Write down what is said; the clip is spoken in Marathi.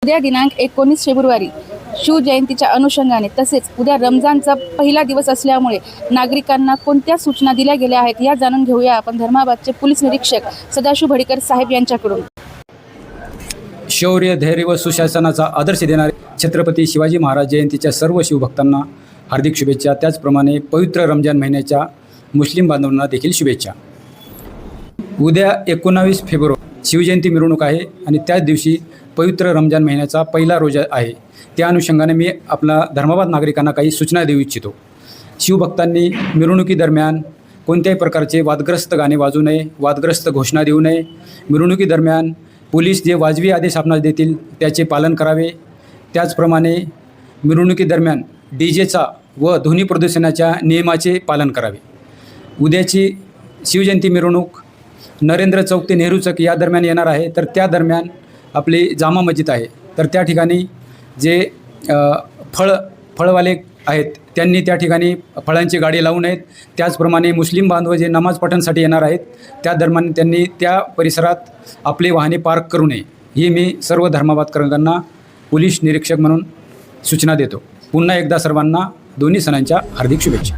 उद्या दिनांक 19 फेब्रुवारी शिवजयंतीच्या अनुषंगाने तसेच उद्या रमजानचा पहिला दिवस असल्यामुळे नागरिकांना कोणत्या सूचना दिल्या गेल्या आहेत या जाणून घेऊया आपण धर्माबादचे पोलीस निरीक्षक सदाशिव भडीकर साहेब यांच्याकडून। शौर्य, धैर्य व सुशासनाचा आदर्श देणारे छत्रपती शिवाजी महाराज जयंतीच्या सर्व शिवभक्तांना हार्दिक शुभेच्छा। त्याचप्रमाणे पवित्र रमजान महिन्याच्या मुस्लिम बांधवांना देखील शुभेच्छा। उद्या 19 फेब्रुवारी शिवजयंती मिरवणूक आहे आणि त्याच दिवशी पवित्र रमजान महिन्याचा पहिला रोजा आहे। त्या अनुषंगाने मी आपला धर्माबाद नागरिकांना काही सूचना देऊ इच्छितो। शिवभक्तांनी मिरवणुकीदरम्यान कोणत्याही प्रकारचे वादग्रस्त गाणे वाजवू नये, वादग्रस्त घोषणा देऊ नये। मिरवणुकीदरम्यान पोलीस जे वाजवी आदेश आपणास देतील त्याचे पालन करावे। त्याचप्रमाणे मिरवणुकीदरम्यान डीजेचा व ध्वनी प्रदूषणाच्या नियमाचे पालन करावे। उद्याची शिवजयंती मिरवणूक नरेंद्र चौक ते नेहरू चौक या दरम्यान येणार आहे, तर त्या दरम्यान आपली जामा मस्जिद आहे, तर त्या ठिकाणी जे फळवाले आहेत त्यांनी त्या ठिकाणी फळांची गाडी लावू नयेत। त्याचप्रमाणे मुस्लिम बांधव जे नमाज पठणसाठी येणार आहेत त्या दरम्यान त्यांनी त्या परिसरात आपली वाहने पार्क करू नये, ही मी सर्व धर्माबादकरांना पोलीस निरीक्षक म्हणून सूचना देतो। पुन्हा एकदा सर्वांना दोन्ही सणांच्या हार्दिक शुभेच्छा।